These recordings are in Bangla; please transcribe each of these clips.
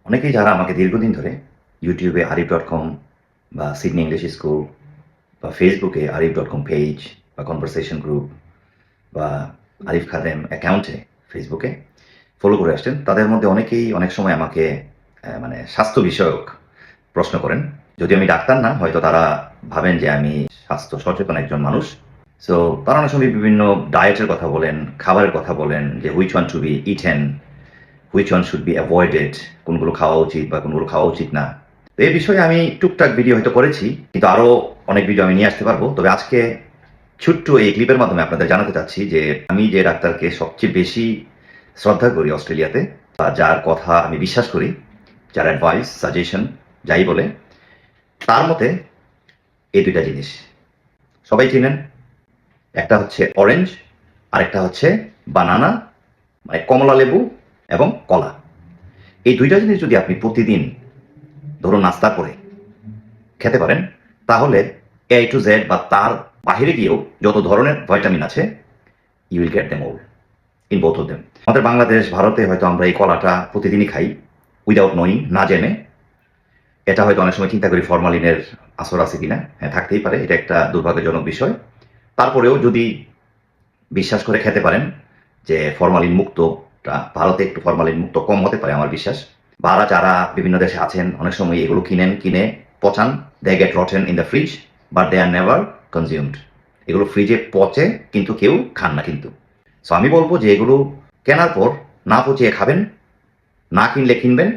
অনেকেই যারা আমাকে দীর্ঘদিন ধরে ইউটিউবে arif.com বা সিডনি ইংলিশ স্কুল বা ফেসবুকে arif.com পেজ বা কনভারসেশন গ্রুপ বা আরিফ খাদেম অ্যাকাউন্টে ফেসবুকে ফলো করে আসছেন, তাদের মধ্যে অনেকেই অনেক সময় আমাকে মানে স্বাস্থ্য বিষয়ক প্রশ্ন করেন। যদি আমি ডাক্তার না, হয়তো তারা ভাবেন যে আমি স্বাস্থ্য সচেতন একজন মানুষ। সো তারা অনেক সময় বিভিন্ন ডায়েটের কথা বলেন, খাবারের কথা বলেন যে which one to be eaten, which one should be avoided, কোনগুলো খাওয়া উচিত বা কোনগুলো খাওয়া উচিত না। তো এই বিষয়ে আমি টুকটাক ভিডিও হয়তো করেছি, কিন্তু আরও অনেক ভিডিও আমি নিয়ে আসতে পারবো। তবে আজকে ছোট্ট এই ক্লিপের মাধ্যমে আপনাদের জানাতে চাচ্ছি যে আমি যে ডাক্তারকে সবচেয়ে বেশি শ্রদ্ধা করি অস্ট্রেলিয়াতে, বা যার কথা আমি বিশ্বাস করি, যার অ্যাডভাইস সাজেশন যাই বলে, তার মতে এই দুইটা জিনিস সবাই চিনেন। একটা হচ্ছে অরেঞ্জ, আরেকটা হচ্ছে বানানা, মানে কমলা লেবু এবং কলা। এই দুইটা জিনিস যদি আপনি প্রতিদিন ধরুন নাস্তা করে খেতে পারেন, তাহলে এ টু জেড বা তার বাহিরে গিয়েও যত ধরনের ভিটামিন আছে, you will get them all in both of them. আমাদের বাংলাদেশ, ভারতে হয়তো আমরা এই কলাটা প্রতিদিনই খাই উইদাউট নোয়িং, না জেনে। এটা হয়তো অনেক সময় চিন্তা করি ফরমালিনের আসর আছে কিনা। হ্যাঁ, থাকতেই পারে, এটা একটা দুর্ভাগ্যজনক বিষয়। তারপরেও যদি বিশ্বাস করে খেতে পারেন যে ফরমালিন মুক্তটা, ভারতে একটু ফরমালিন মুক্ত কম হতে পারে আমার বিশ্বাস। বারা যারা বিভিন্ন দেশে আছেন অনেক সময় এগুলো কিনে পচান, they get rotten in the fridge, but they are never consumed. এগুলো ফ্রিজে পচে কিন্তু কেউ খান না কিন্তু। সো আমি বলবো যে এগুলো কেনার পর না পচিয়ে খাবেন, না কিনলে কিনবেন।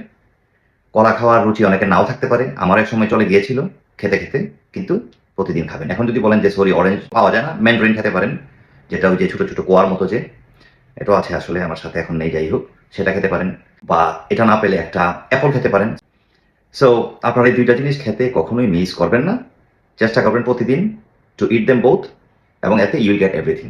কলা খাওয়ার রুচি অনেকের নাও থাকতে পারে, আমার এক সময় চলে গিয়েছিল খেতে খেতে, কিন্তু প্রতিদিন খাবেন। এখন যদি বলেন যে সরি অরেঞ্জ পাওয়া যায় না, ম্যান্ডারিন খেতে পারেন, যেটা ওই যে ছোটো ছোটো কোয়ার মতো, যে এটাও আছে আসলে আমার সাথে এখন নেই, যাই হোক, সেটা খেতে পারেন। বা এটা না পেলে একটা অ্যাপল খেতে পারেন। সো আপনারা এই দুইটা জিনিস খেতে কখনোই মিস করবেন না, চেষ্টা করবেন প্রতিদিন টু ইট দেম বোথ, এবং এতে ইউ উইল গেট এভরিথিং।